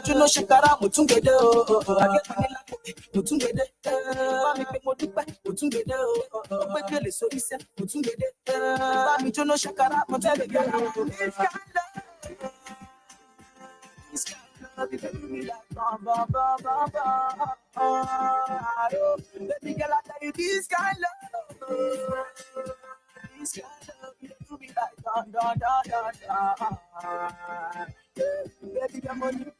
Juno Shakara, Mutungede, I get Manila, Mutungede, Mami Modupa, Mutungede, Bekele Sorisa, Mutungede, Mami Juno Shakara, Mutungede, this kind of love, you can do me like ba ba ba ba ba. Baby girl, I tell you this kind of love, this kind of love, you can do me like da da da da da. Baby, come on.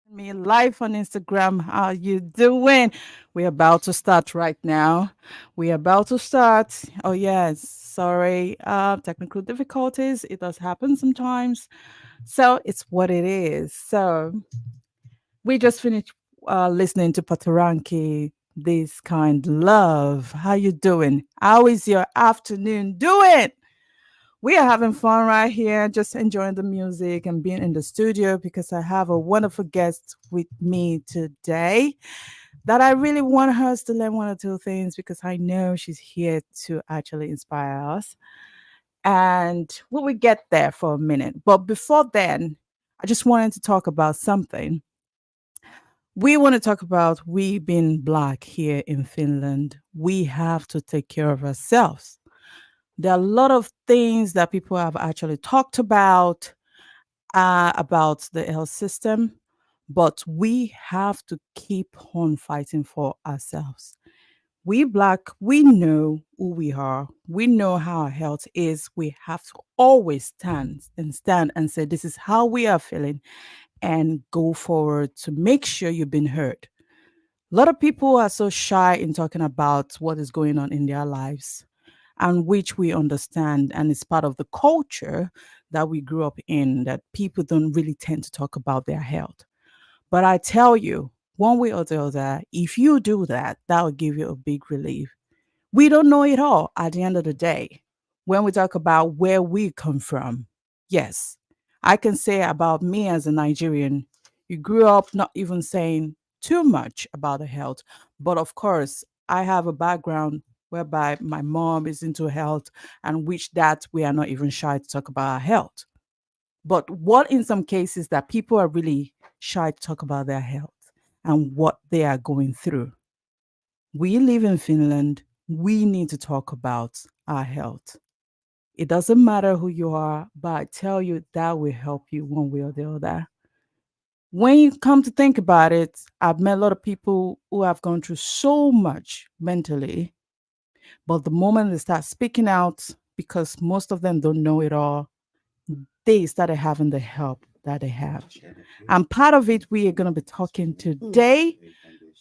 Me live on Instagram. How you doing? We're about to start right now. We're about to start. Oh yes, sorry. Technical difficulties. It does happen sometimes. So it's what it is. So we just finished listening to Patoranki. This kind love. How you doing? How is your afternoon doing? We are having fun right here, just enjoying the music and being in the studio because I have a wonderful guest with me today that I really want her to learn one or two things because I know she's here to actually inspire us. And we will get there for a minute. But before then, I just wanted to talk about something. We want to talk about we being black here in Finland. We have to take care of ourselves. There are a lot of things that people have actually talked about the health system, but we have to keep on fighting for ourselves. We black, we know who we are. We know how our health is. We have to always stand and say, this is how we are feeling and go forward to make sure you've been heard. A lot of people are so shy in talking about what is going on in their lives and which we understand and it's part of the culture that we grew up in that people don't really tend to talk about their health. But I tell you, one way or the other, if you do that, that will give you a big relief. We don't know it all at the end of the day. When we talk about where we come from, yes, I can say about me as a Nigerian, you grew up not even saying too much about the health. But of course, I have a background whereby my mom is into health, and which that we are not even shy to talk about our health. But what in some cases that people are really shy to talk about their health and what they are going through. We live in Finland. We need to talk about our health. It doesn't matter who you are, but I tell you that will help you one way or the other. When you come to think about it, I've met a lot of people who have gone through so much mentally, but the moment they start speaking out, because most of them don't know it all, they started having the help that they have. And part of it, we are going to be talking today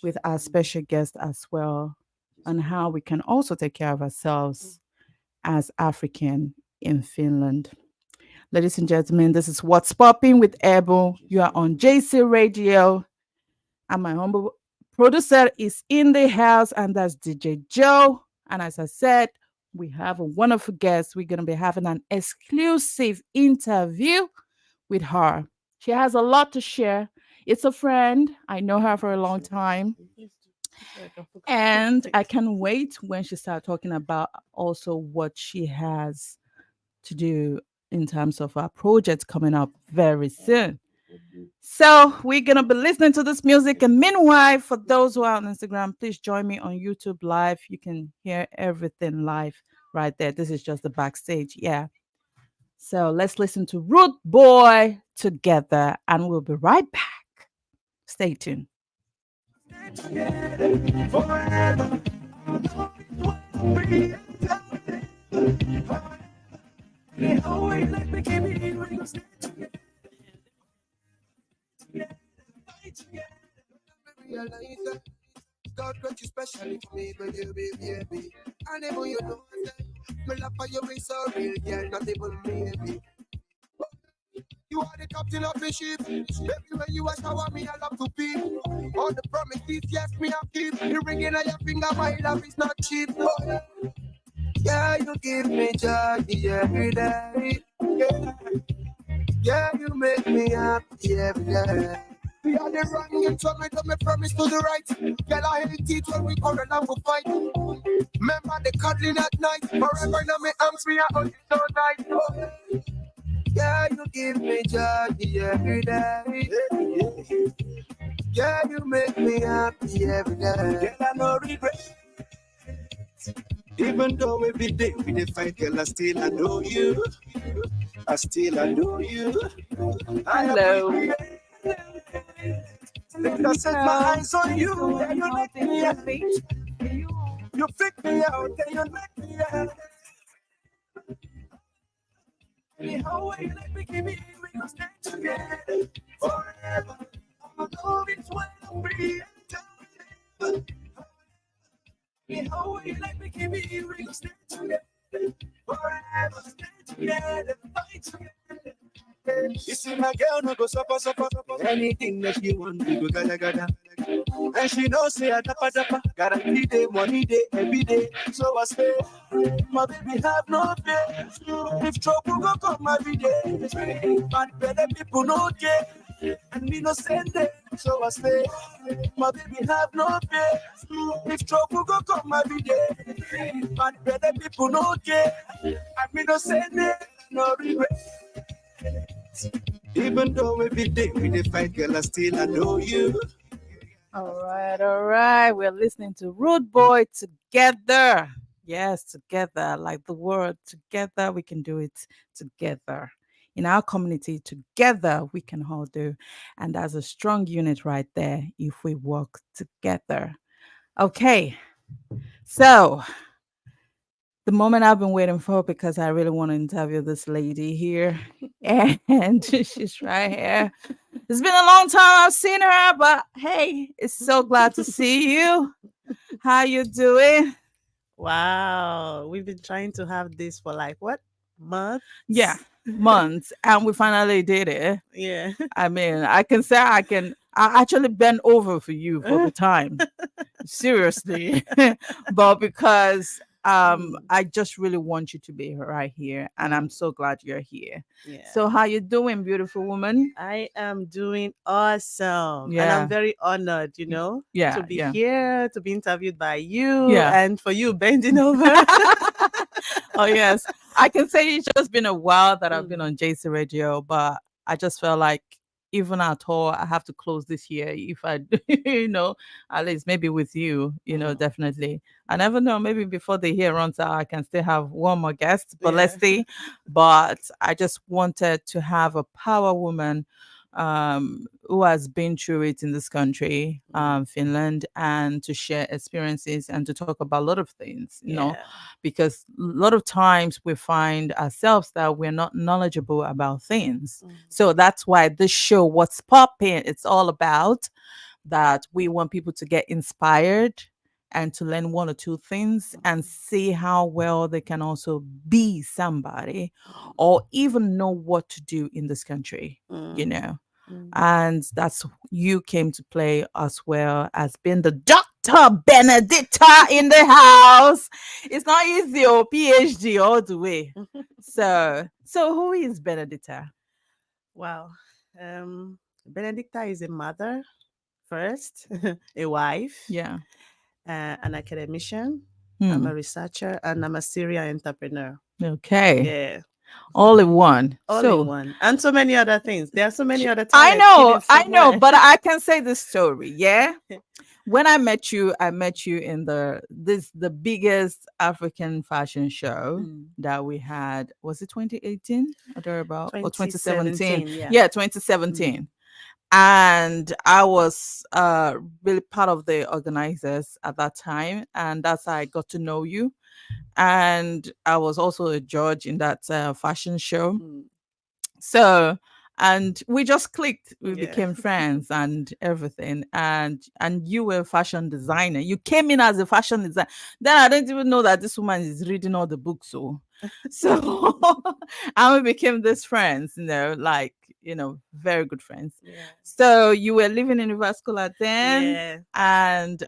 with our special guest as well on how we can also take care of ourselves as African in Finland. Ladies and gentlemen, this is What's Popping with Ebo. You are on JC Radio, and my humble producer is in the house, and that's DJ Joe. And as I said, we have a wonderful guest. We're going to be having an exclusive interview with her. She has a lot to share. It's a friend. I know her for a long time. And I can't wait when she starts talking about also what she has to do in terms of our project coming up very soon. So we're gonna be listening to this music. And meanwhile, for those who are on Instagram, please join me on YouTube Live. You can hear everything live right there. This is just the backstage. Yeah. So let's listen to Root Boy together, and we'll be right back. Stay tuned. Forever. Always like we keep it in when we stay together. Realize that God got you specially for me, but you baby. I never you know that Me love for you is so real, girl, not even maybe. You are the captain of the ship. Baby, when you a shower me, I love to pee. All the promises, yes, me I keep. The ring in on your finger, my love is not cheap. Oh, yeah, you give me joy every day. Yeah, yeah, you make me happy every day. We are the wrong, you told me, don't me promise to the right. Girl, I hate it when we quarrel and we fight. Remember the cuddling at night. Forever now me arms, me I hold you so nice. Oh, yeah, you give me joy every day. Yeah, you make me happy every day. Girl, I no regret. Even though every day we dey fight, girl, I still adore you. I still adore you. I Hello. appreciate. Because I set my eyes on you. Yeah, you make me happy. You pick me out, and you make me happy. Anyhow, way you let me give me, we gonna stay together forever. I'm gonna love it when I'm free. Anyhow, way you let me give me, we gonna stay together forever. Stay together, fight together. You see my girl no go suffer, suffer, suffer. Anything that she want, we go gada gada. And she know say I dappa dappa. Guarantee day, money day, every day. So I say, my baby have no fear. If trouble go come every day. But better people no care. And me no send it. So I say, my baby have no fear. If trouble go come every day. But better people no care. And me no send it. No regret. Even though every day we dey fight, girl, I still adore you. All right, all right. We're listening to Rude Boy together. Yes, together. Like the word together, we can do it together. In our community, together, we can all do. And that's a strong unit right there if we work together. Okay, so the moment I've been waiting for because I really want to interview this lady here. And she's right here. It's been a long time I've seen her, but hey, it's so glad to see you. How you doing? Wow, we've been trying to have this for like what month? Yeah, months, and we finally did it. Yeah. I mean, I can say I actually bent over for you for the time. Seriously. But because I just really want you to be right here, and I'm so glad you're here. Yeah. So how you doing, beautiful woman? I am doing awesome. And Yeah. I'm very honored, to Yeah, be yeah. here, to be interviewed by you, Yeah. and for you bending over. Oh yes, I can say it's just been a while that I've been Mm. on JC Radio, but I just felt like even at all, I have to close this year. If I, at least maybe with you, definitely. I never know. Maybe before the year runs out, I can still have one more guest, but let's Yeah. see. But I just wanted to have a power woman who has been through it in this country, Finland, and to share experiences and to talk about a lot of things, Yeah. because a lot of times we find ourselves that we're not knowledgeable about things. Mm. So that's why this show, What's Popping, it's all about that we want people to get inspired and to learn one or two things and see how well they can also be somebody or even know what to do in this country, you Mm. know. Mm. And that's you came to play as well as being the Dr. Benedicta in the house. It's not easy or PhD all the way. So who is Benedicta? Wow. Benedicta is a mother first, a wife, Yeah. an academician. I'm Hmm. a researcher, and I'm a serial entrepreneur. Okay. Yeah. All in one. All in So one. And so many other things. There are so many other I talents know, hidden I know, somewhere. but I can say this story, yeah? When I met you in the biggest African fashion show Mm. that we had. Was it 2018 or thereabout or 2017? 2017, yeah. Yeah, Mm. 2017. And I was really part of the organizers at that time, and that's how I got to know you. And I was also a judge in that fashion show. Mm. So and we just clicked. We Yeah. became friends and everything. And you were a fashion designer. You came in as a fashion designer. Then I didn't even know that this woman is reading all the books. So and we became these friends, like, very good friends. Yeah. So you were living in Vascular then, Yeah. and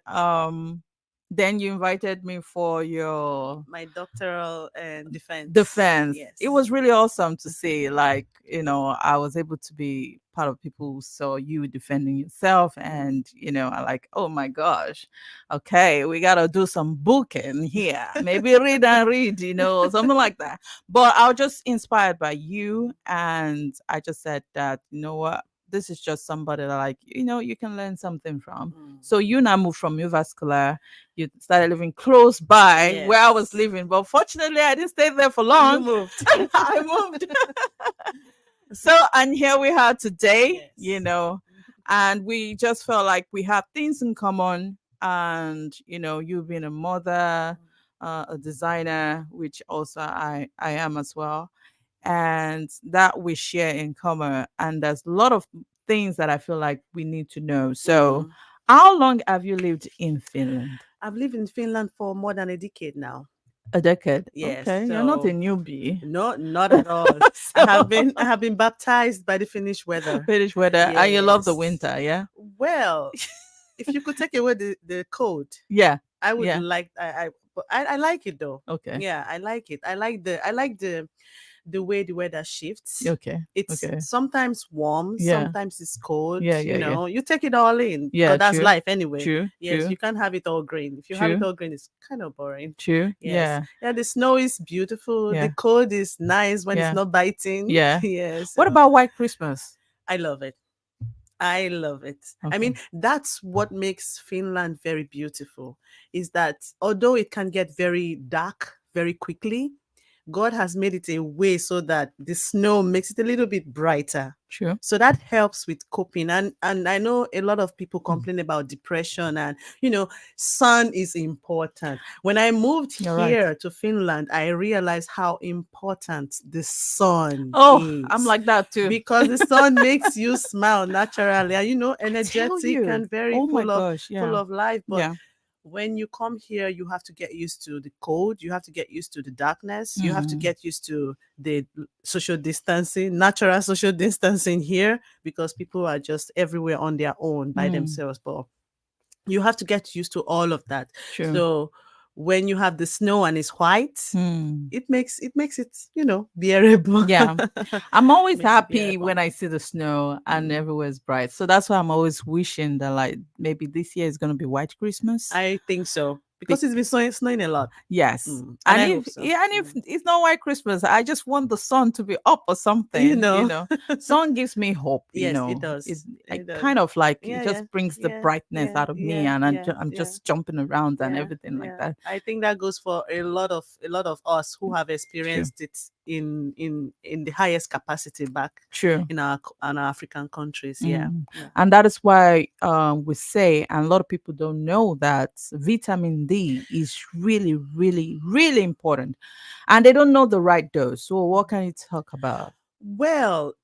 then you invited me for your My doctoral and defense. defense. It Yes. was really awesome to see, like, I was able to be part of people who saw you defending yourself. And, I like, oh my gosh, okay, we got to do some booking here. Maybe read and read, something like that. But I was just inspired by you. And I just said that, you know what? This is just somebody that, like, you can learn something from. Mm. So you now moved from Uvascular, you started living close by where I was Yes. living. But fortunately, I didn't stay there for You long. moved. I moved. So, and here we are today, Yes. and we just felt like we have things in common. And, you being a mother, a designer, which also I am as well. And that we share in common. And there's a lot of things that I feel like we need to know. So, Mm. how long have you lived in Finland? I've lived in Finland for more than a decade now. A decade. Yes. Okay, you're not a So newbie. no, not at all. I So, have been I have been baptized by the Finnish weather. Finnish weather, and you love the Yes. winter, yeah? Well, if you could take away the cold, Yeah, I would yeah. like but I like it though. Okay, Yeah, I like it. I like the way the weather shifts. okay, It's okay. sometimes warm, Yeah, sometimes it's cold. yeah, yeah, yeah. You take it all in Yeah, because that's true, life anyway. true, Yes, true, you can't have it all green. If you have it true, all green, it's kind of boring. true. Yes. Yeah, Yeah, the snow is beautiful. The yeah, cold is nice when it's yeah, not biting. yeah. Yes. What So about White Christmas? I love it. I love it. I Okay, mean, that's what makes Finland very beautiful is that although it can get very dark very quickly, God has made it a way so that the snow makes it a little bit brighter. true. So that helps with coping. And I know a lot of people Mm, complain about depression and sun is important. When I moved you're right. here to Finland, I realized how important the sun Oh, I'm is like that too. because the sun makes you smile naturally and I tell energetic you. and very Oh my gosh, full yeah, of life. But yeah. when you come here, you have to get used to the cold, you have to get used to the darkness, you have to Mm, get used to the social distancing, natural social distancing here, because people are just everywhere on their own by mm, themselves. But you have to get used to all of that. true. So when you have the snow and it's white, Mm. it makes it bearable. Yeah. I'm always Makes it happy when bearable. I see the snow and Mm. everywhere's bright. So that's why I'm always wishing that, like, maybe this year is going to be White Christmas. I think so Be- because it's been snowing a lot. yes. And And I if hope so. yeah, and if it's not White Christmas, I just want the sun to be up or You something. know. Sun gives me hope. Yes, it It does. I It does. kind of like it Yeah, yeah, just brings the yeah, brightness yeah, out of me, yeah, and yeah, I'm yeah, just jumping around and yeah, everything like yeah. that. I think that goes for a lot of us who have True. experienced it in the highest capacity back True. in our African countries. Yeah, Mm. yeah. And that is why we say, and a lot of people don't know that vitamin D is really, really, really important, and they don't know the right dose. So, what can you talk about? Well,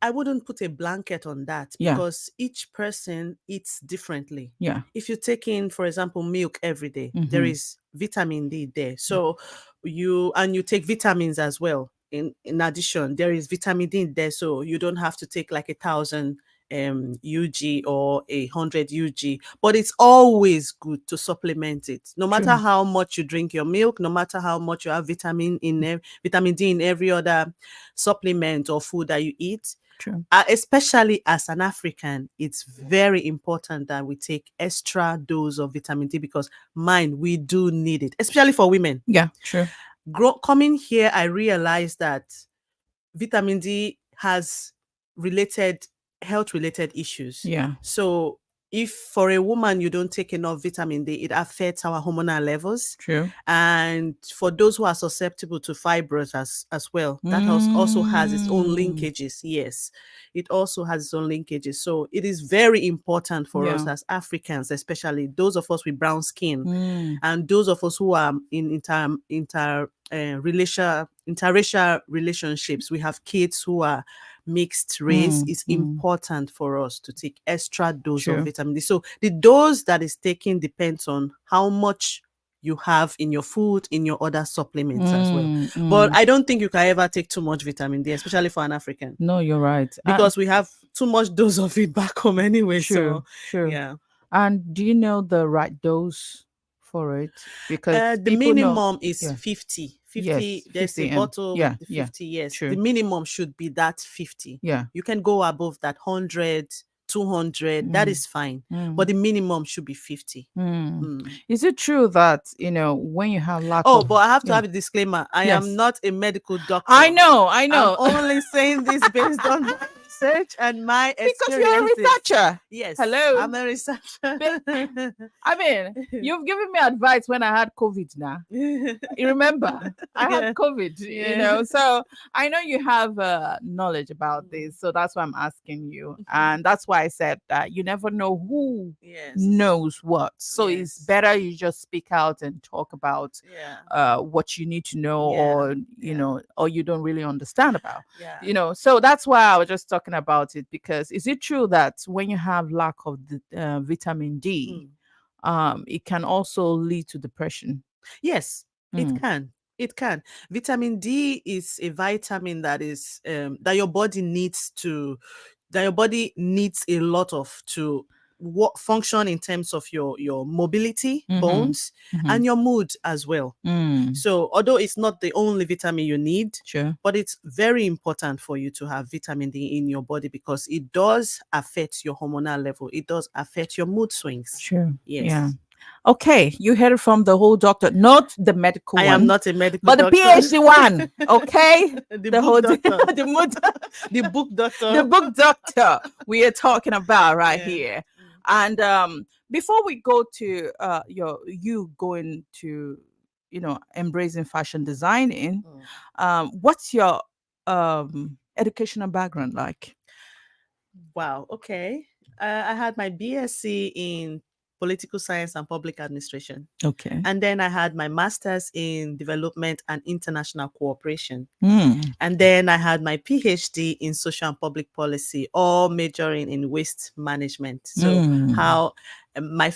I wouldn't put a blanket on that Yeah, because each person eats differently. yeah, If you take in, for example, milk every day, there mm-hmm. is vitamin D there. So you take vitamins as well. In addition, there is vitamin D there, so you don't have to take like 1,000 UG or 100 UG. But it's always good to supplement it. No matter True, how much you drink your milk, no matter how much you have vitamin D in every other supplement or food that you eat, true. especially as an African, it's very important that we take extra dose of vitamin D because we do need it, especially for women. Yeah, true. Coming here, I realized that vitamin D has related health related issues. Yeah, So if for a woman you don't take enough vitamin D, it affects our hormonal levels. true. And for those who are susceptible to fibroids as well, that also has its own Mm, linkages. Yes, it also has its own linkages. So it is very important for us yeah. as Africans, especially those of us with brown skin Mm, and those of us who are in interracial relationships. We have kids who are mixed race, it's mm. important for us to take extra dose of True. vitamin D. So the dose that is taken depends on how much you have in your food, in your other supplements as well. But Mm. I don't think you can ever take too much vitamin D, especially for an African, No, you're right. because we have too much dose of it back home anyway. True, So true. yeah. And do you know the right dose for it? Because The people know, minimum is yeah, 50. 50, yes, there's a 50 m. bottle with Yeah, the yeah, 50. Yes, the true. minimum should be that 50. Yeah. You can go above that 100, 200. That Mm, is fine. But mm, the minimum should be 50. mm. Mm. Is it true that, when you have lack Oh, of, but I have to yeah, have a disclaimer. I am yes. not a medical I doctor. know, I I'm know. only saying this based on my research and my Because you're a experiences. researcher. Yes, Hello. I'm a researcher. Be- I mean, you've given me advice when I had COVID now. You remember, I had Yeah. COVID, Yeah. so I know you have knowledge about this. So that's why I'm asking you. And that's why I said that you never know who Yes. knows what. So it's Yes. better you just speak out and talk about Yeah. what you need to know, Yeah. or, Yeah. or you don't really understand about. Yeah. So that's why I was just talking about it, because is it true that when you have lack of the vitamin D, Mm. it can also lead to depression? Yes, it Mm. can. It can. Vitamin D is a vitamin that is that your body needs to that your body needs a lot of to function in terms of your mobility, Mm-hmm. bones, Mm-hmm. and your mood as well. Mm. So, although it's not the only vitamin you need, Sure. but it's very important for you to have vitamin D in your body because it does affect your hormonal level. It does affect your mood swings. Sure. Yeah. Yes. Okay, you heard it from the whole doctor, not the medical I am one, not a medical but the doctor. PhD one. Okay, The the book whole doctor. the mood, The book the doctor. book doctor we are talking about right Yeah. here. And before we go to you going to embracing fashion designing, Mm. what's your educational background like? Wow. Okay. I had my BSc in political science and public administration. Okay. And then I had my master's in development and international cooperation. Mm. And then I had my PhD in social and public policy, all majoring in waste management. So Mm. how my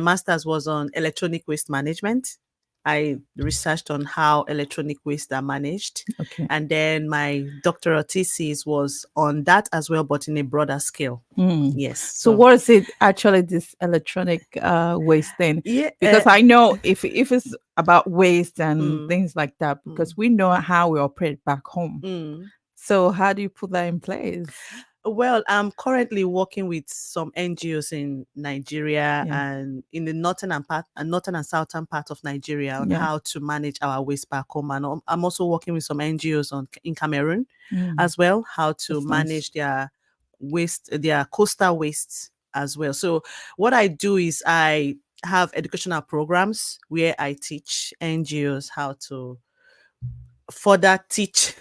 master's was on electronic waste management. I researched on how electronic waste are managed. Okay. And then my doctoral thesis was on that as well, but in a broader scale. Mm. Yes. So what is it actually, this electronic waste thing? Yeah. Because I know if it's about waste and Mm, things like that, because mm, we know how we operate back home. mm. So how do you put that in place? Well, I'm currently working with some NGOs in Nigeria Yeah. and in the northern and southern part of Nigeria on Yeah. how to manage our waste back home. And I'm also working with some NGOs in Cameroon Mm. as well, how to That's nice. manage their waste, their coastal wastes as well. So what I do is I have educational programs where I teach NGOs how to further teach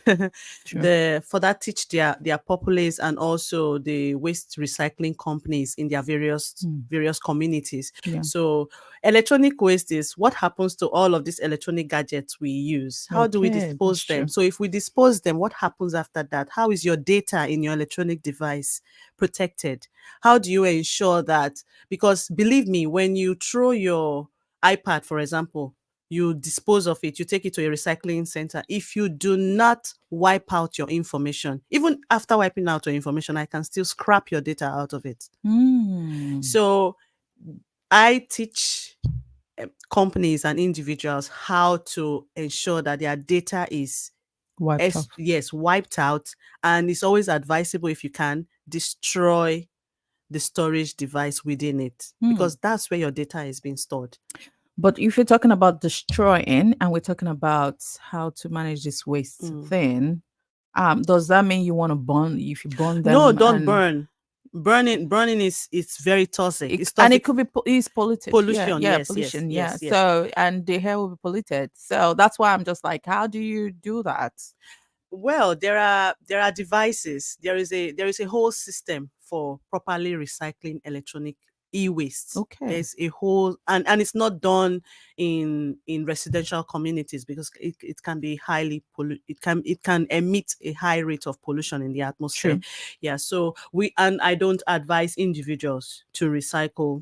Sure. their populace and also the waste recycling companies in their Mm. various communities. Yeah. So electronic waste is what happens to all of these electronic gadgets we use. How do we Okay, that's dispose them? true. So if we dispose them, what happens after that? How is your data in your electronic device protected? How do you ensure that? Because believe me, when you throw your iPad, for example, you dispose of it, you take it to a recycling center. If you do not wipe out your information, even after wiping out your information, I can still scrap your data out of it. Mm. So I teach companies and individuals how to ensure that their data is Wiped off. yes, wiped out. And it's always advisable, if you can, destroy the storage device within it, Mm. because that's where your data is being stored. But if you're talking about destroying and we're talking about how to manage this waste Mm. thing, does that mean you want to burn, if you burn No, them, don't and burn. Burning is it's very toxic. It's and it toxic. could be is polluted. Yeah, Pollution. yeah, Yes, yes, pollution. Yeah. yes, yes. So and the air will be polluted. So that's why I'm just like, how do you do that? Well, there are devices. There is a whole system for properly recycling electronic e-waste. Okay. There's a whole, and it's not done in residential communities because it can be highly it can emit a high rate of pollution in the atmosphere. True. Yeah, so I don't advise individuals to recycle,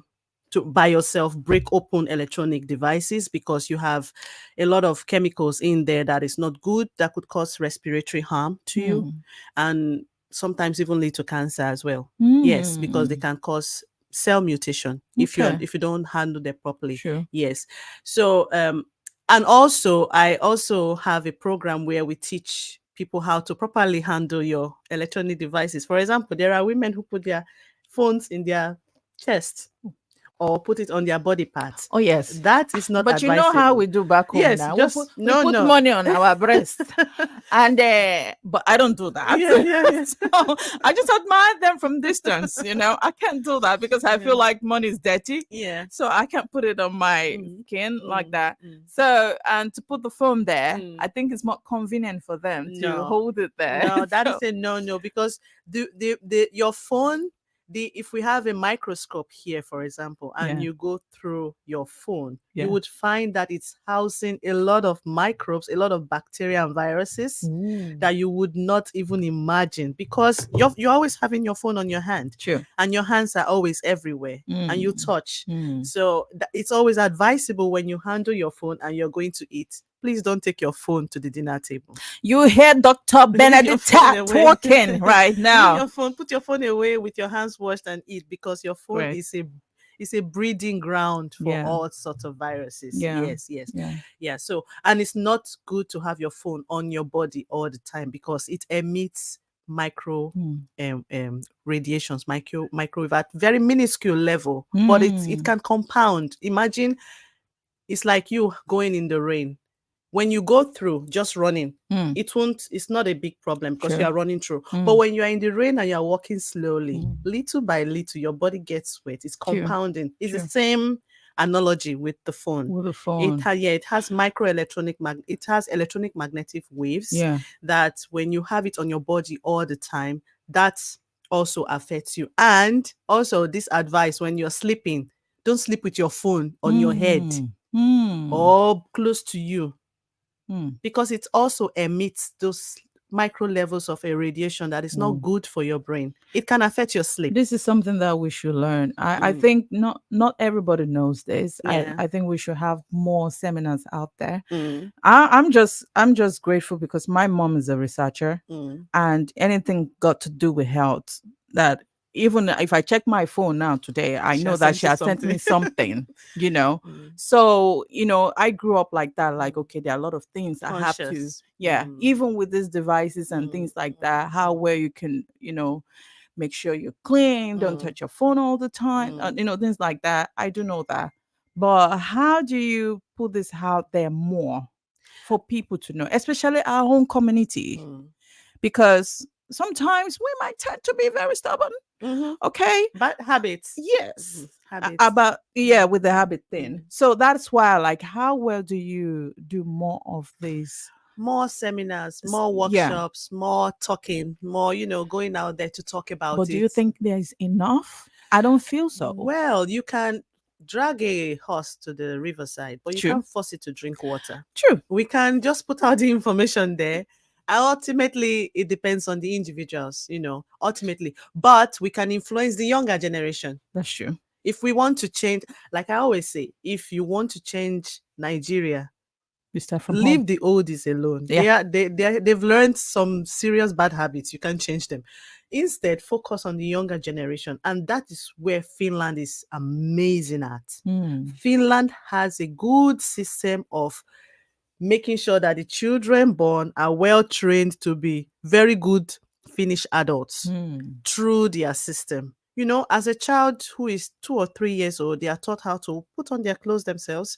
to by yourself break open electronic devices, because you have a lot of chemicals in there that is not good, that could cause respiratory harm to you, Mm. and sometimes even lead to cancer as well. Yes, because they Mm. can cause cell mutation Okay. if you don't handle them properly. Sure. Yes. So and also I also have a program where we teach people how to properly handle your electronic devices. For example, there are women who put their phones in their chest or put it on their body parts. Oh yes. That is not But you know how advisable. we do back home Yes, now. just We no, put no. money on our breast. And but I don't do that. Yeah, yeah, yeah. So I just admire them from distance, I can't do that because I Yeah. feel like money is dirty. Yeah. So I can't put it on my Mm, skin like mm, that. mm, So and to put the phone there, I mm. think it's more convenient for them to No, hold it there. no, that So is a no, no, because the your phone, if we have a microscope here, for example, and yeah, you go through your phone, you yeah. would find that it's housing a lot of microbes, a lot of bacteria and viruses Ooh. that you would not even imagine, because you're always having your phone on your hand, True. and your hands are always everywhere, and you Mm. touch. Mm. So it's always advisable when you handle your phone and you're going to eat, please don't take your phone to the dinner table. You hear Dr. Leave your phone Benedicta away. talking right Leave now. your phone, put your phone away with your hands washed and eat, because your phone Right. is a breeding ground for Yeah. all sorts of viruses. Yeah. Yes, yes. Yeah. Yeah. So, and it's not good to have your phone on your body all the time, because it emits micro Mm. radiations, microwave at very minuscule level, but it Mm. can compound. Imagine it's like you going in the rain. When you go through just running, Mm. it's not a big problem because you True. are running through. But Mm. when you are in the rain and you're walking slowly, Mm. little by little, your body gets wet. It's True. compounding. It's the True. same analogy with the phone. With the phone. It has it has electronic magnetic waves Yeah. that when you have it on your body all the time, that also affects you. And also this advice, when you're sleeping, don't sleep with your phone on your head Mm. Mm. or close to you, Mm. because it also emits those micro levels of a radiation that is not Mm. good for your brain. It can affect your sleep. This is something that we should learn. I Mm, think not everybody knows this. yeah. I think we should have more seminars out there. Mm, I'm just grateful because my mom is a researcher, mm. and anything got to do with health, that even if I check my phone now today, I She know has that sent she you has sent something. me something, you know. Mm, So, I grew up like that, like, okay, there are a lot of things I have to, conscious. yeah, even with these devices and Mm, things like mm, that, how mm, well you can, make sure you're clean, don't mm, touch your phone all the time, mm, things like that. I do know that. But how do you put this out there more for people to know, especially our own community? mm. Because sometimes we might tend to be very stubborn. Mm-hmm. Okay. Bad habits. Yes. Mhm. Habits. About, yeah, Mm, with the mm, habit thing. mm. So that's why, like, how well do you do more of this? More seminars, more Yeah. workshops, more talking, more, going out there to talk about But do it. you think there's enough? I don't feel so. Well, you can drag a horse to the riverside, but you True. can't force it to drink water. True. We can just put out the information there. And ultimately, it depends on the individuals, ultimately. But we can influence the younger generation. That's true. If we want to change, like I always say, if you want to change Nigeria, We start from home. leave the oldies alone. Yeah. They've learned some serious bad habits. You can't change them. Instead, focus on the younger generation, and that is where Finland is amazing at. Mm. Finland has a good system of making sure that the children born are well trained to be very good Finnish adults Mm. through their system. As a child who is 2 or 3 years old, they are taught how to put on their clothes themselves.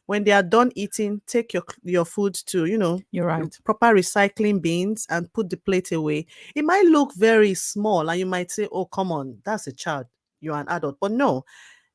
When they are done eating, take your food to, You're right. proper recycling bins and put the plate away. It might look very small and you might say, oh, come on, that's a child. You're an adult. But no,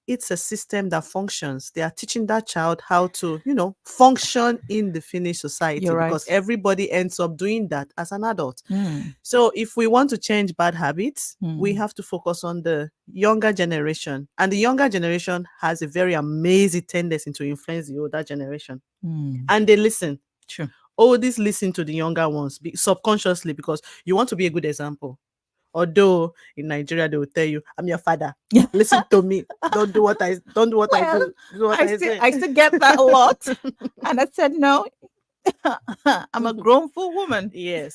it's a system that functions. They are teaching that child how to, function in the Finnish society, You're because right. everybody ends up doing that as an adult. Mm. So if we want to change bad habits, we Mm. have to focus on the younger generation. And the younger generation has a very amazing tendency to influence the older generation. Mm. And they listen. True. Oldies listen to the younger ones subconsciously, because you want to be a good example. Although in Nigeria they will tell you, I'm your father. Listen to me. Don't do what I Well, do. Do what I I still say. I still get that a lot. And I said no. I'm a grown full woman. Yes.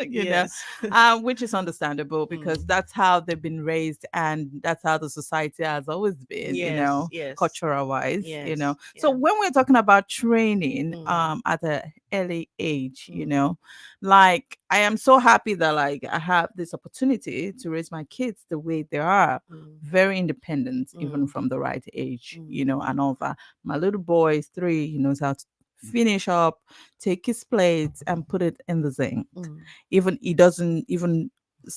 you know, Yes. which is understandable because Mm. that's how they've been raised and that's how the society has always been, Yes. Yes. cultural wise. Yes. So Yeah. when we're talking about training Mm. at a early age, Mm. like I am so happy that like I have this opportunity to raise my kids the way they are, Mm. very independent, even Mm. from the right age, Mm. and all that. My little boy is 3, he knows how to finish up, take his plates and put it in the zinc. Mm. Even he doesn't even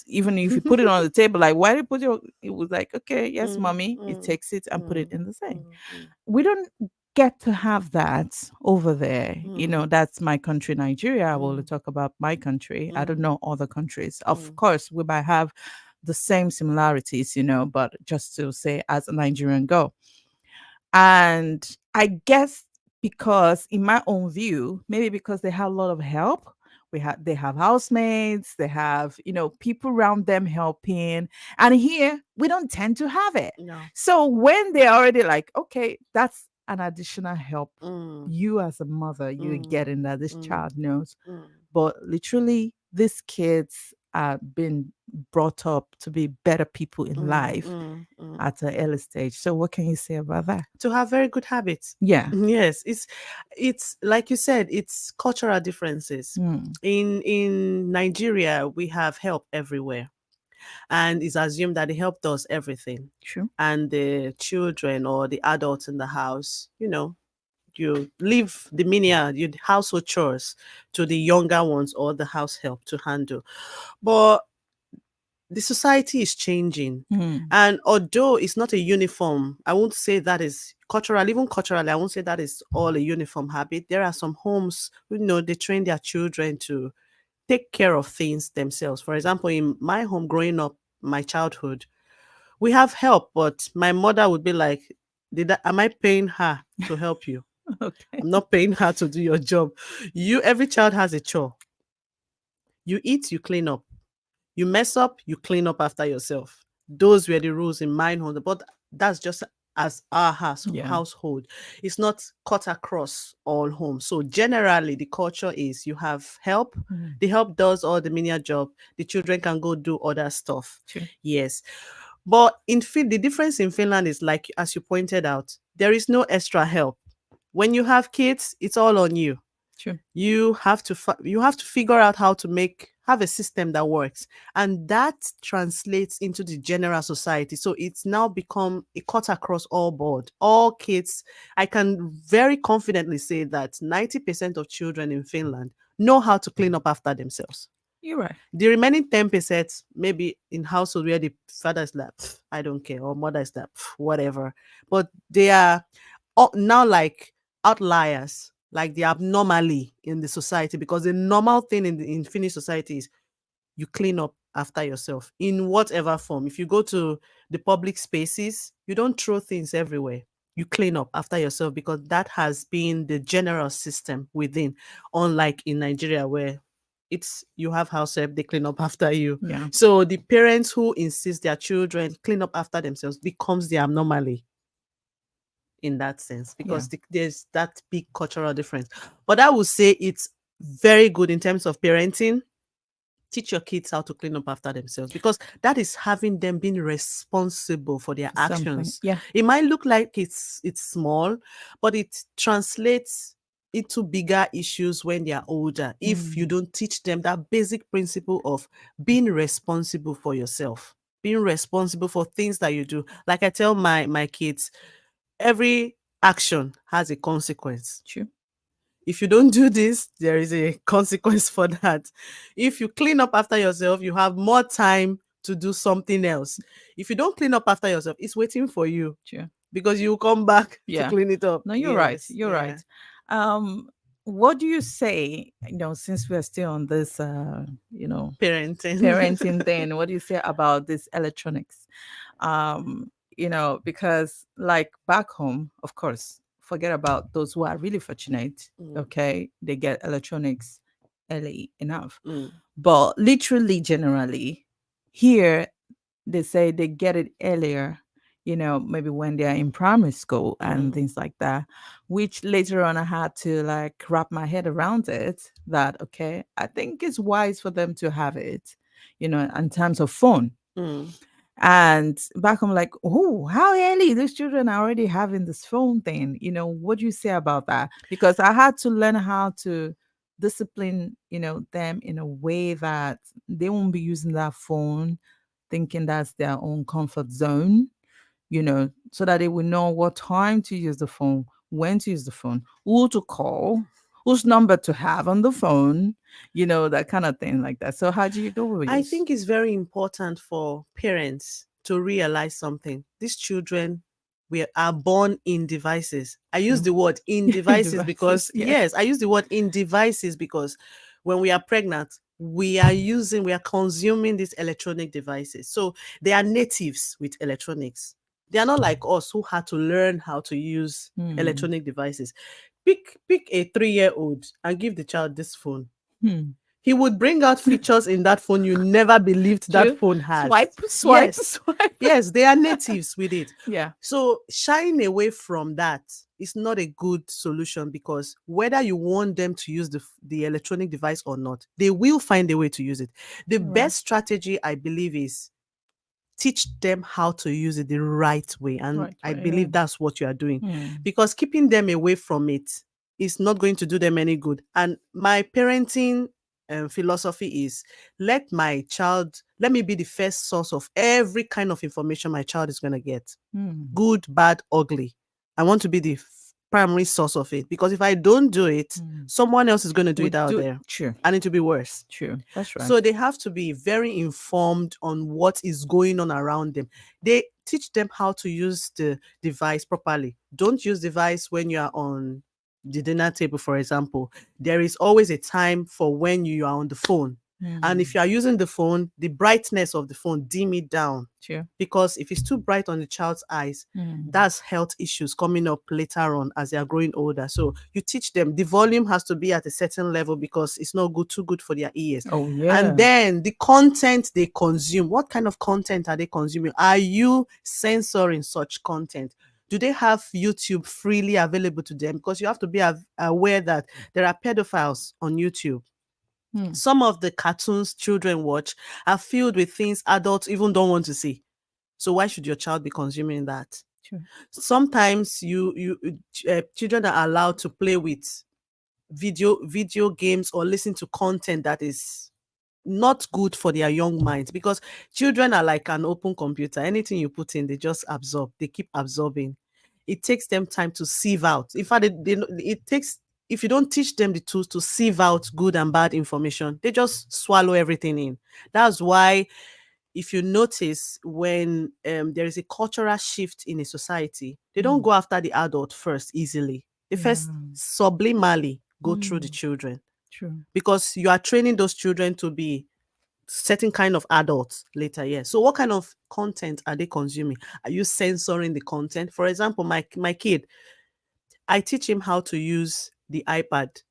if you put it on the table, like why did you put your it was like, okay, yes, Mm. mommy. He Mm. takes it and put it Mm. in the zinc. Mm. Mm. We don't get to have that over there. Mm. That's my country, Nigeria. I will Mm. talk about my country. I don't Mm. know other countries. Of Mm. course, we might have the same similarities, but just to say as a Nigerian go. And I guess because in my own view, maybe because they have a lot of help, they have housemates, they have, people around them helping. And here we don't tend to have it. No. So when they're already like, okay, that's an additional help. Mm. You as a mother, you're Mm. getting that this Mm. child knows. Mm. But literally, these kids are being brought up to be better people in Mm. life Mm. Mm. at an early stage. So what can you say about that? To have very good habits. Yeah. Yes, it's like you said, it's cultural differences. Mm, In Nigeria, we have help everywhere, and it's assumed that the help does everything, true. and the children or the adults in the house, you leave the menial, you household chores to the younger ones or the house help to handle. But the society is changing. Mm, And although it's not a uniform, I won't say that is cultural, even culturally, I won't say that is all a uniform habit. There are some homes, they train their children to take care of things themselves. For example, in my home growing up, my childhood, we have help, but my mother would be like, am I paying her to help you? okay. I'm not paying her to do your job. Every child has a chore. You eat, you clean up. You mess up, you clean up after yourself. Those were the rules in my home, but that's just as our Yeah. household. It's not cut across all homes. So generally, the culture is you have help. Mm, The help does all the menial job. The children can go do other stuff. true. Yes. But the difference in Finland is like, as you pointed out, there is no extra help. When you have kids, it's all on you. True. You have to figure out how to have a system that works, and that translates into the general society. So it's now become a cut across all board, all kids. I can very confidently say that 90% of children in Finland know how to clean up after themselves. You're right. The remaining 10%, maybe in household where the father is like, I don't care, or mother is like, whatever, but they are now like outliers, like the abnormally in the society, because the normal thing in Finnish society is you clean up after yourself in whatever form. If you go to the public spaces, you don't throw things everywhere. You clean up after yourself, because that has been the general system within, unlike in Nigeria where it's you have house help, they clean up after you. Yeah. So the parents who insist their children clean up after themselves becomes the anomaly in that sense, Yeah. because there's that big cultural difference. But I would say it's very good in terms of parenting. Teach your kids how to clean up after themselves, because that is having them being responsible for their Something. actions. Yeah. It might look like it's small, but it translates into bigger issues when they are older if you Mm, don't teach them that basic principle of being responsible for yourself, being responsible for things that you do. Like I tell my kids, every action has a consequence. true. If you don't do this, there is a consequence for that. If you clean up after yourself, you have more time to do something else. If you don't clean up after yourself, it's waiting for you. True. because you come back to Yeah. clean it up. No, you're right. Yes, You're yeah. right. What do you say, since we're still on this Parenting. parenting thing, what do you say about this electronics? Because like back home, of course, forget about those who are really fortunate, Mm, okay? They get electronics early enough. mm, But literally, generally, here they say they get it earlier, maybe when they're in primary school and mm, things like that, which later on I had to like wrap my head around it that, okay, I think it's wise for them to have it, in terms of phone. mm. And back I'm like, oh, how early these children are already having this phone thing. What do you say about that? Because I had to learn how to discipline, them in a way that they won't be using that phone thinking that's their own comfort zone, so that they will know what time to use the phone, when to use the phone, who to call, whose number to have on the phone, that kind of thing like that. So how do you do with I yours? think it's very important for parents to realize something. These children are born in devices. I use the word in devices Devices, because, yeah. yes, I use the word in devices because when we are pregnant, we are consuming these electronic devices. So they are natives with electronics. They are not like us who had to learn how to use Hmm. electronic devices. Pick a 3-year-old and give the child this phone. Hmm. He would bring out features in that phone you never believed that True. phone has. Swipe, swipe, Yes, swipe. yes, they are natives with it. Yeah. So shying away from that is not a good solution because whether you want them to use the electronic device or not, they will find a way to use it. The All right. best strategy, I believe, is teach them how to use it the right way. And Right. I Right. Yeah. believe that's what you are doing Hmm. because keeping them away from it is not going to do them any good. And my parenting philosophy is let me be the first source of every kind of information my child is going to get, Hmm. good, bad, ugly. I want to be the primary source of it because if I don't do it, Hmm. someone else is going to do it Would out do. there True. and it will be worse. True. That's right. So they have to be very informed on what is going on around them. They teach them how to use the device properly. Don't use device when you are on the dinner table, for example. There is always a time for when you are on the phone. And if Hmm. you are using the phone, the brightness of the phone, dim it down. True. Because if it's too bright on the child's eyes, Hmm. that's health issues coming up later on as they are growing older. So you teach them the volume has to be at a certain level because it's not too good for their ears. Oh And yeah. then the content they consume, what kind of content are they consuming? Are you censoring such content? Do they have YouTube freely available to them? Because you have to be aware that there are pedophiles on YouTube. Hmm. Some of the cartoons children watch are filled with things adults even don't want to see. So why should your child be consuming that? True. Sometimes children are allowed to play with video games or listen to content that is not good for their young minds because children are like an open computer. Anything you put in, they just absorb. They keep absorbing. It takes them time to sieve out. In fact, it takes if you don't teach them the tools to sieve out good and bad information, they just swallow everything in. That's why if you notice when there is a cultural shift in a society, they don't Hmm. go after the adult first easily. They Yeah. first subliminally go through the Hmm. children True. because you are training those children to be certain kind of adults later. Yeah. So what kind of content are they consuming? Are you censoring the content? For example, my kid, I teach him how to use the iPad.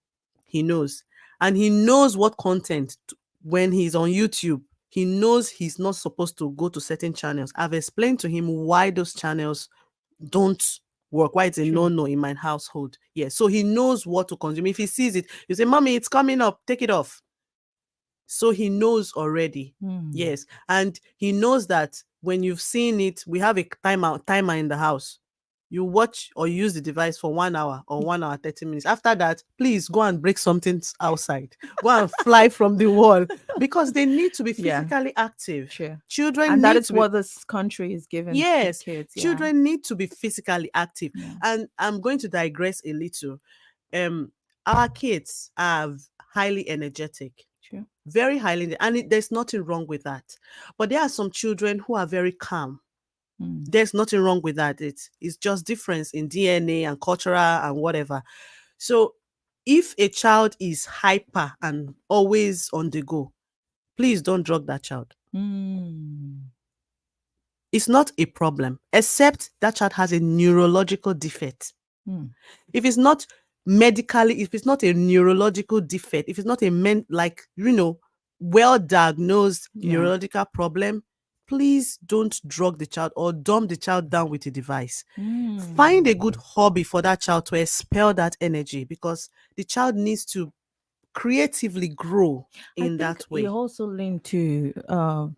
He knows. And he knows what content when he's on YouTube. He knows he's not supposed to go to certain channels. I've explained to him why those channels don't work, why it's a True. no-no in my household. Yeah. So he knows what to consume. If he sees it, you say, Mommy, it's coming up, take it off. So he knows already. Hmm. Yes. And he knows that when you've seen it, we have a timer in the house. You watch or use the device for 1 hour or 1 hour, 30 minutes. After that, please go and break something outside. Go and fly from the wall because they need to be Yeah. physically active. True. And Children that need is to be, what this country is giving the yes, kids. Yeah. children need to be physically active. Yeah. And I'm going to digress a little. Um, our kids are highly energetic, True. very highly, and there's nothing wrong with that. But there are some children who are very calm. Mm. There's nothing wrong with that. It's just difference in DNA and cultural and whatever. So if a child is hyper and always on the go, please don't drug that child. Mm. It's not a problem, except that child has a neurological defect. Mm. If it's not medically, if it's not a neurological defect, if it's not a well diagnosed Yeah. neurological problem, please don't drug the child or dumb the child down with a device. Find Mm. a good hobby for that child to expel that energy, because the child needs to creatively grow I in think that it way. also linked to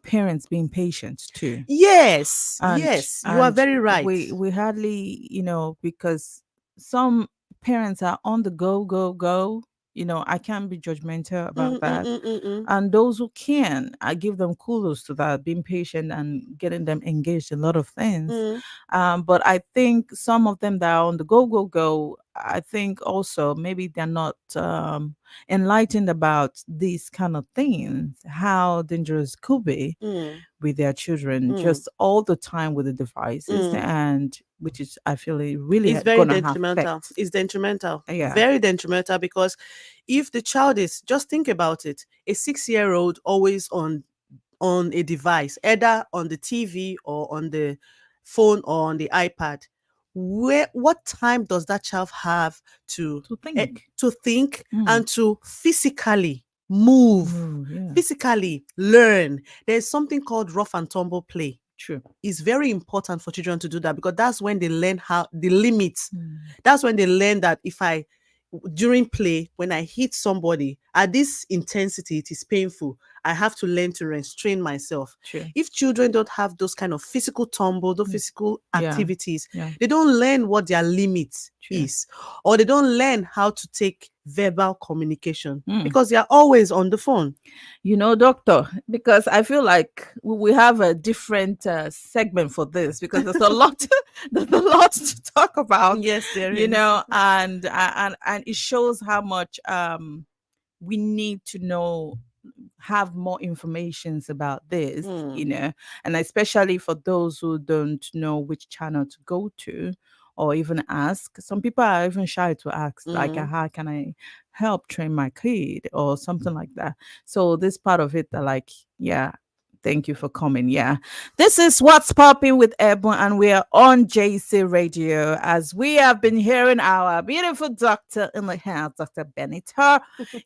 parents being patient too. Yes, and yes, you are and very right. we hardly, because some parents are on the go. I can't be judgmental about Mm, mm, that. mm, mm, mm, And those who can, I give them kudos to that, being patient and getting them engaged in a lot of things. mm, But I think some of them that are on the go, I think also maybe they're not enlightened about these kind of things, how dangerous it could be mm, with their children, mm, just all the time with the devices, mm. and which is, I feel, it really It's very gonna detrimental. affect. It's detrimental. Yeah. Very detrimental, because if the child is, just think about it, a 6-year-old always on a device, either on the TV or on the phone or on the iPad, what time does that child have to To think. to think Mm. and to physically move, Yeah. physically learn? There's something called rough and tumble play. True. It's very important for children to do that, because that's when they learn how the limits. Mm. That's when they learn that if I during play, when I hit somebody at this intensity, it is painful. I have to learn to restrain myself. True. If children don't have those kind of physical tumble, those Mm. physical Yeah. activities, Yeah. they don't learn what their limit True. is, or they don't learn how to take verbal communication, Mm. because they are always on the phone. Doctor, because I feel like we have a different segment for this, because there's a lot, there's a lot to talk about, Yes, there is. and it shows how much we need to know, have more informations about this, Mm, and especially for those who don't know which channel to go to or even ask. Some people are even shy to ask, like, mm. how can I help train my kid or something like that? So this part of it, are like, yeah, thank you for coming. Yeah. This is What's Popping with Ebon, and we are on JC Radio, as we have been hearing our beautiful doctor in the house, Dr. Benita,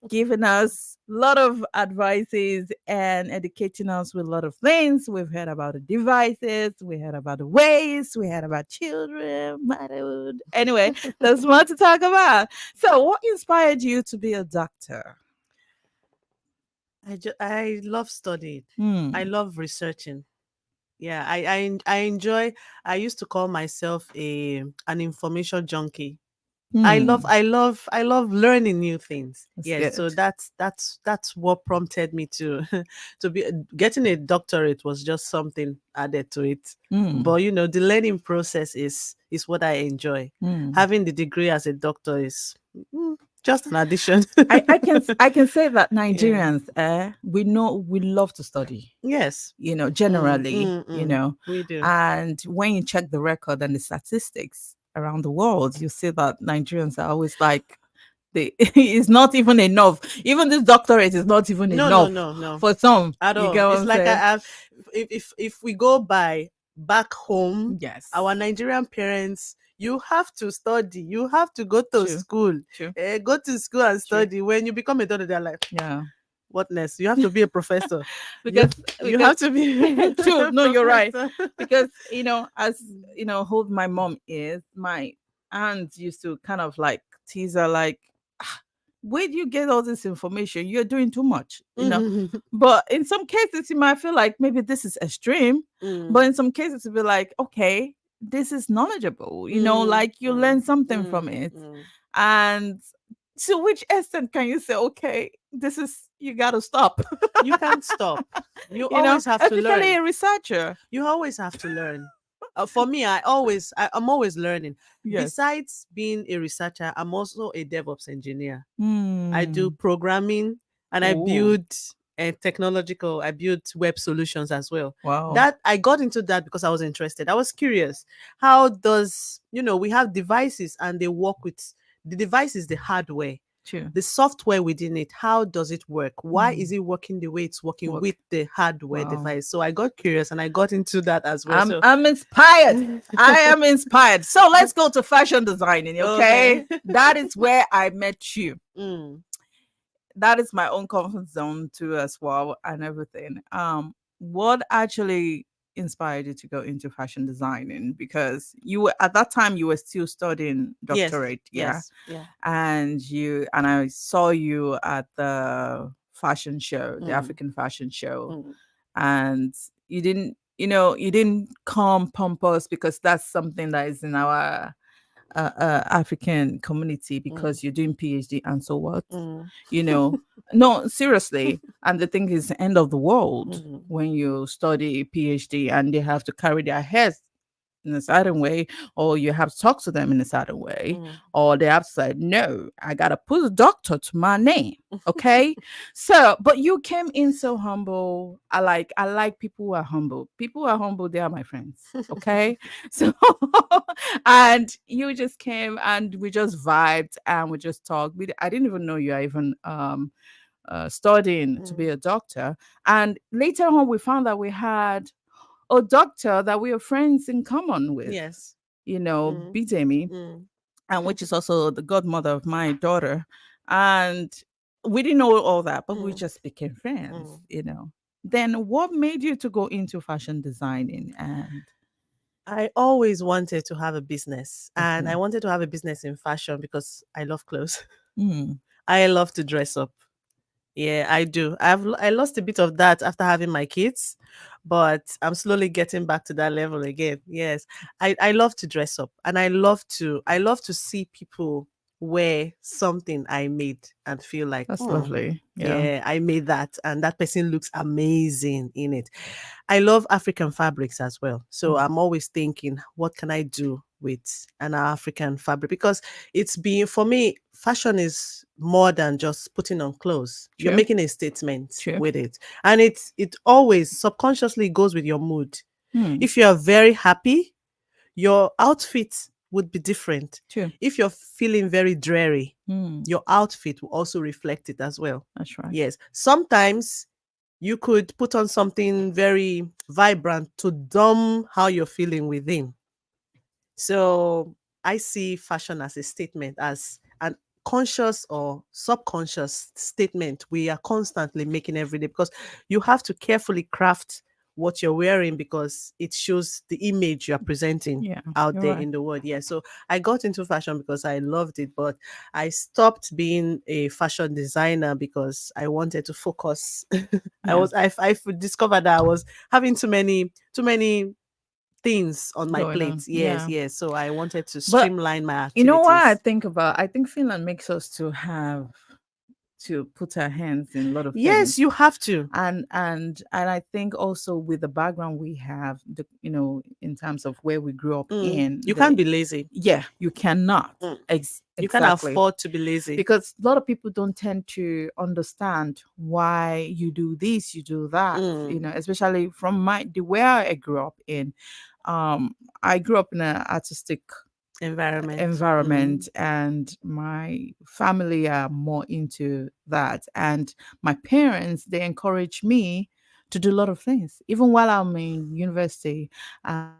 giving us a lot of advices and educating us with a lot of things. We've heard about the devices, we heard about the ways, we heard about children, motherhood. Anyway, there's more to talk about. So, what inspired you to be a doctor? I love studying. I Hmm. love researching. Yeah, I enjoy. I used to call myself a an information junkie. Hmm. I love learning new things. That's Yes, so good. that's what prompted me to to be getting a doctorate was just something added to it. Hmm. But the learning process is what I enjoy. Hmm. Having the degree as a doctor is just an addition. I can say that Yeah. Nigerians, we know we love to study, Yes. generally, We do. and when you check the record and the statistics around the world, you see that Nigerians are always like, they it's not even enough. Even this doctorate is not even No, no, enough no, no. for some. At You all. get what It's I'm like I saying? have if we go by back home, Yes. our Nigerian parents, you have to study, you have to go to True. school. True. Go to school and True. study. When you become a doctor, they're like, Yeah. what next? You have to be a professor. because You because have to be true, a no, you're right. professor. Because as who my mom is, my aunt used to kind of like tease her, like, "Ah, where do you get all this information? You're doing too much." Mm, But in some cases you might feel like maybe this is extreme, but in some cases it'll be like, okay, this is knowledgeable, mm, like you mm, learn something from mm, it. mm. And to which extent can you say, okay, this is, you got to stop? You can't stop. You always have to Especially learn. a researcher. You always have to learn. For me, I'm always learning. Yes. Besides being a researcher, I'm also a DevOps engineer. I do Hmm. programming and I Oh, build and technological. I built web solutions as well. Wow. That I got into that because I was interested. I was curious. How does, we have devices and they work with the device is the hardware. True. The software within it, how does it work? Why is Mm. it working the way it's working Work. with the hardware Wow. device? So I got curious and I got into that as well. So I'm inspired. I am inspired. So let's go to fashion designing, okay. okay? That is where I met you. Mm, That is my own comfort zone too as well and everything. What actually inspired you to go into fashion designing? Because you were at that time you were still studying yes, doctorate, yeah? yes, yeah. And I saw you at the fashion show, the Mm, African fashion show, mm, and you didn't come pompous because that's something that is in our African community mm, because you're doing PhD and so what, mm, you know. No, seriously. And the thing is, the end of the world mm, when you study PhD and they have to carry their heads in a certain way, or you have to talk to them in a certain way, mm. or they have to say, no, I gotta put a doctor to my name. Okay. So, but you came in so humble. I like people who are humble. People who are humble, they are my friends. Okay. So and you just came and we just vibed and we just talked. I didn't even know you are even studying to be Mm, a doctor. And later on we found that we had a doctor that we are friends in common with, yes. Mm, Bidemi, mm, and which is also the godmother of my daughter. And we didn't know all that, but we mm, just became friends, mm. Then what made you to go into fashion designing? And I always wanted to have a business, and I okay. wanted to have a business in fashion because I love clothes. Mm, I love to dress up. Yeah, I do. I lost a bit of that after having my kids, but I'm slowly getting back to that level again. Yes. I love to dress up and I love to see people wear something I made and feel like, that's lovely. Yeah. yeah, I made that and that person looks amazing in it. I love African fabrics as well. So Mm, I'm always thinking, what can I do with an African fabric? Because it's being, for me, fashion is more than just putting on clothes. You're true. making a statement True. with it. And it always subconsciously goes with your mood. Mm, If you are very happy, your outfit would be different. true. If you're feeling very dreary, Mm, your outfit will also reflect it as well. that's right. Yes. Sometimes you could put on something very vibrant to dumb how you're feeling within. So I see fashion as a statement, as an conscious or subconscious statement we are constantly making every day because you have to carefully craft what you're wearing because it shows the image you're presenting Yeah, out you're there right. in the world. Yeah. So I got into fashion because I loved it, but I stopped being a fashion designer because I wanted to focus. Yeah, I discovered that I was having too many things on my going plate. on. Yes, Yeah. yes. So I wanted to But streamline my you know what I activities. think about? I think Finland makes us to put our hands in a lot of Yes, things. you have to. And I think also with the background we have, in terms of where we grew up in, You can't be lazy. yeah, you cannot. Mm. You can't Exactly. afford to be lazy. Because a lot of people don't tend to understand why you do this, you do that, Mm. especially from the where I grew up in. I grew up in an artistic Environment. Mm. environment, and my family are more into that, and my parents, they encourage me to do a lot of things even while I'm in university. And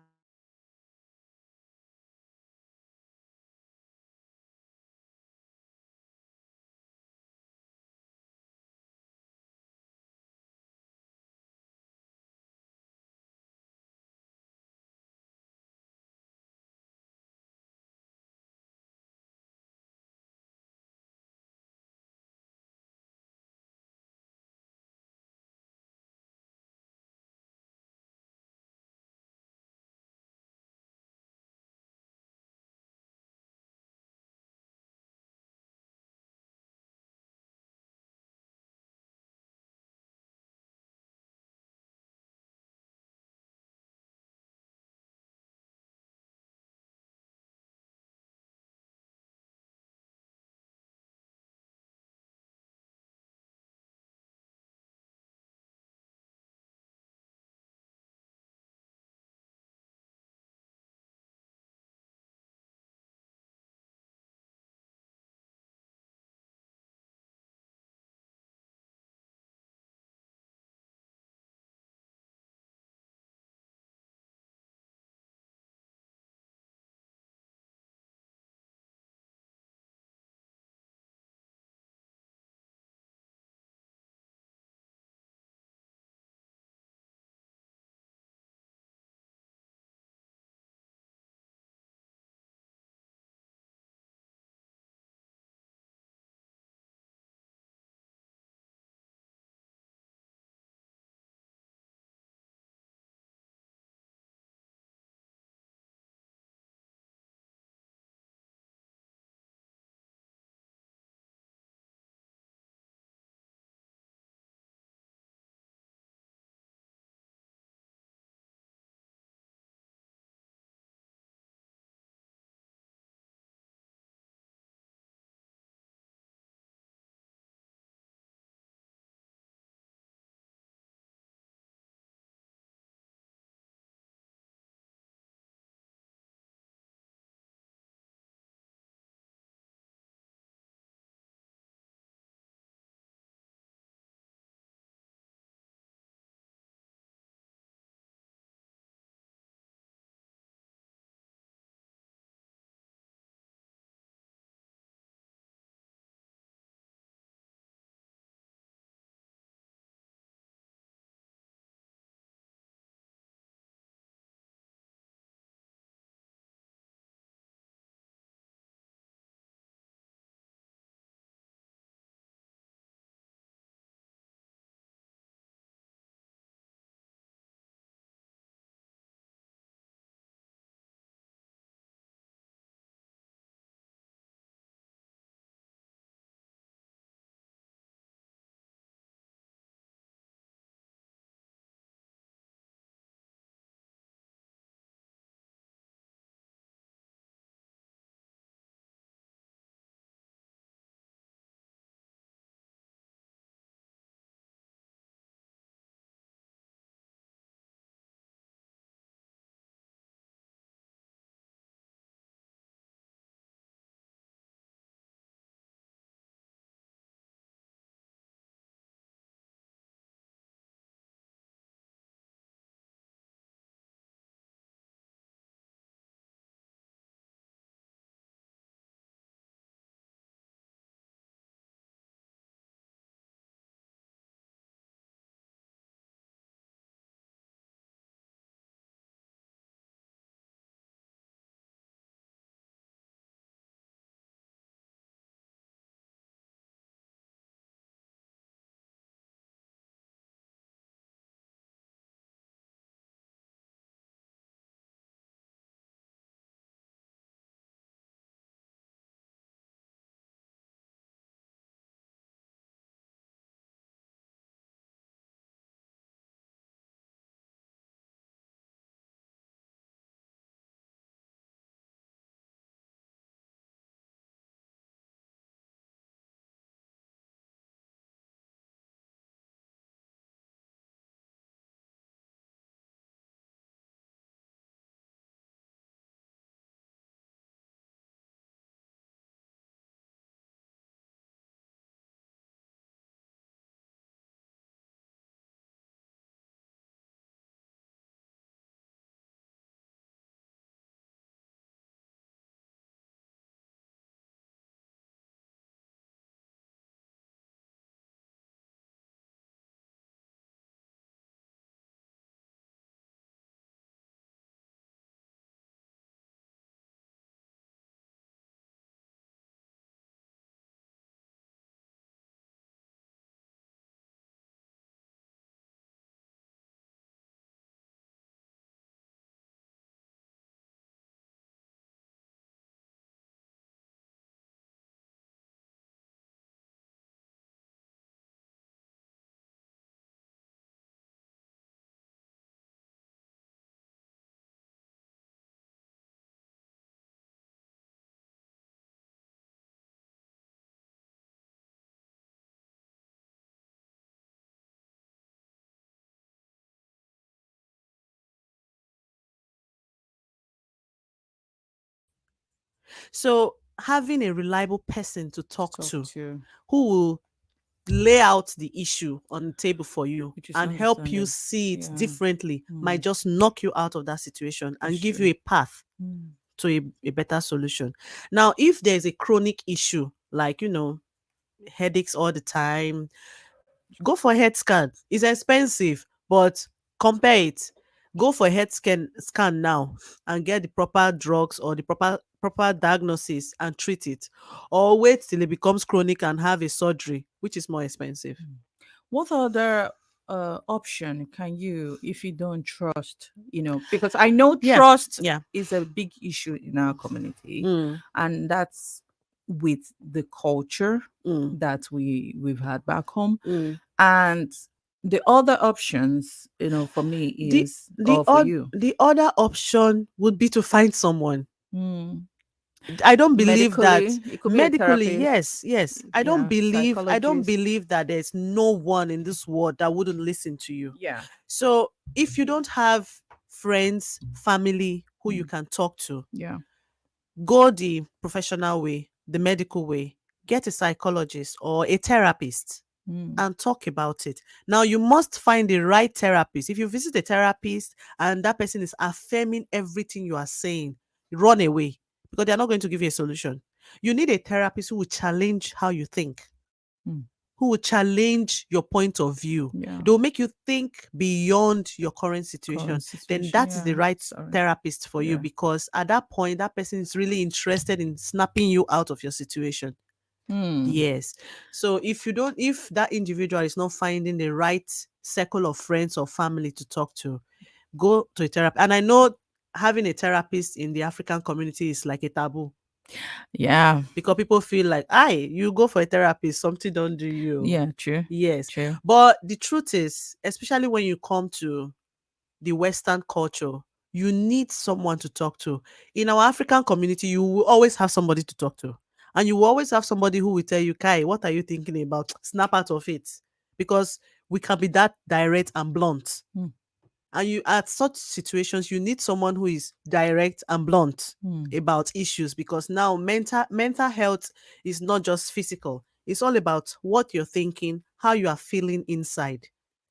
So having a reliable person to talk Talk to, to, who will lay out the issue on the table for you which is and help you understanding. see it Yeah. differently, might Mm, just knock you out of that situation it's and give true. you a path Mm, to a better solution. Now, if there's a chronic issue, like, headaches all the time, go for a head scan. It's expensive, but compare it. Go for a head scan now and get the proper drugs or the proper diagnosis and treat it. Or wait till it becomes chronic and have a surgery, which is more expensive. mm. What other option can you, if you don't trust, because I know Yeah. trust Yeah. is a big issue in our community, Mm, and that's with the culture mm, that we've had back home. mm. And the other options, for me The is, the or for odd you, the other option would be to find someone. mm, I don't believe that medically, it could be a medically, therapist, yes, yes. yeah, I don't psychologist, believe that there's no one in this world that wouldn't listen to you. yeah, So if you don't have friends, family who you mm, can talk to, yeah, go the professional way, the medical way, get a psychologist or a therapist mm, and talk about it. Now, you must find the right therapist. If you visit a therapist and that person is affirming everything you are saying, run away, because they're not going to give you a solution. You need a therapist who will challenge how you think, mm, who will challenge your point of view. yeah, They will make you think beyond your current current situation. Then situation, that is the yeah, right sorry, therapist for you, yeah, because at that point, that person is really interested in snapping you out of your situation. mm, Yes. So if that individual is not finding the right circle of friends or family to talk to, go to a therapist. And I know having a therapist in the African community is like a taboo, yeah, because people feel like, aye, you go for a therapist, something don't do you. yeah, true, Yes. true, But the truth is, especially when you come to the Western culture, you need someone to talk to. In our African community, you will always have somebody to talk to. And you will always have somebody who will tell you, Kai, what are you thinking about? Snap out of it. Because we can be that direct and blunt. mm, And you, at such situations, you need someone who is direct and blunt mm, about issues, because now mental health is not just physical. It's all about what you're thinking, how you are feeling inside.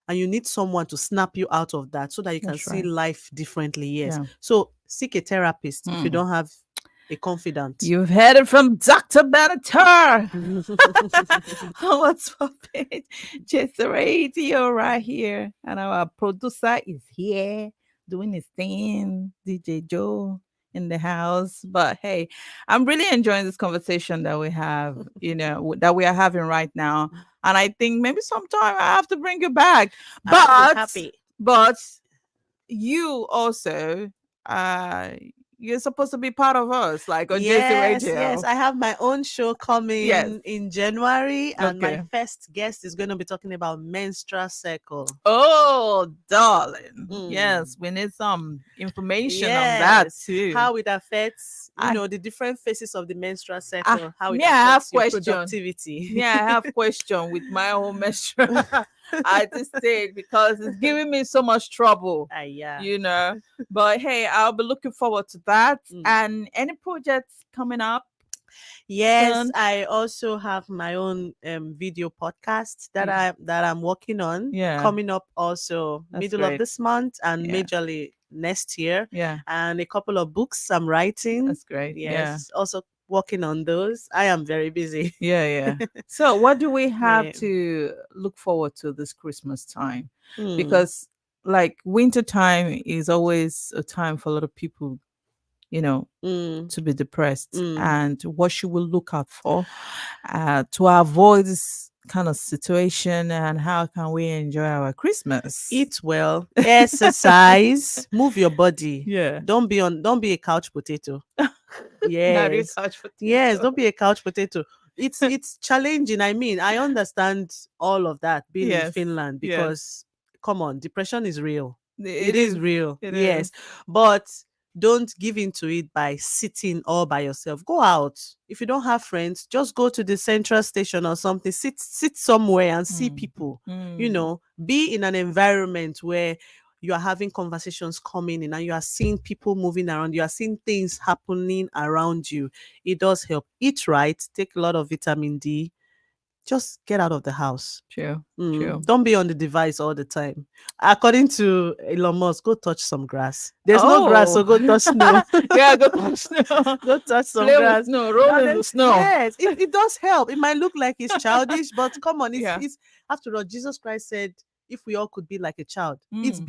And you need someone to snap you out of that so that you can that's see right, life differently. Yes. yeah. So seek a therapist if you Mm. don't have a confidant. You've heard it from Dr. Benatar. What's poppin'? Chesterate right here. And our producer is here doing his thing. DJ Joe in the house. But hey, I'm really enjoying this conversation that we have, that we are having right now. And I think maybe sometime I have to bring you back. I'll be But happy. but you also uh you're supposed to be part of us, like on JC Yes, yes. Radio. I have my own show Yes. coming in January, and my Okay. first guest is going to be talking about menstrual cycle. Oh, darling. Mm. Yes, we need some information on that Yes, too. how it affects, I the different phases of the menstrual cycle, how it me, I have affects your question. productivity. Me, I have question with my own menstrual at this stage because it's giving me so much trouble, Ah, yeah. you know. But hey, I'll be looking forward to that. Mm. And any projects coming up Yes, soon? I also have my own video podcast that Yeah, I'm working on, yeah, coming up also that's middle of great. this month and Yeah, majorly next year, yeah, and a couple of books I'm writing. that's great. Yeah. Yes, also working on those. I am very busy. Yeah, yeah. So, what do we have Yeah. to look forward to this Christmas time? Mm, Because, like, winter time is always a time for a lot of people, you know, mm, to be depressed. mm. And what should we look out for to avoid this kind of situation? And how can we enjoy our Christmas? Eat well, exercise, move your body. Yeah. Don't be a couch potato. Now you Yes. couch Yes, potato. don't be a couch potato. It's challenging. I mean, I understand all of that being in Yes. Finland, Yes. because come on, depression is real. It It is is. real. It is. Yes. But don't give into it by sitting all by yourself. Go out. If you don't have friends, just go to the central station or something. Sit somewhere and see Mm. people. Mm. Be in an environment where you are having conversations coming in and you are seeing people moving around, you are seeing things happening around you. It does help. Eat right, take a lot of vitamin D. Just get out of the house. True. True. Don't be on the device all the time. According to Elon Musk, go touch some grass. There's no grass, so Oh, go touch snow. yeah, go touch snow. Go touch some Play with grass. snow, roll in the snow. Yes, it does help. It might look like it's childish, but come on, Yeah. it's after all, Jesus Christ said, if we all could be like a child, it's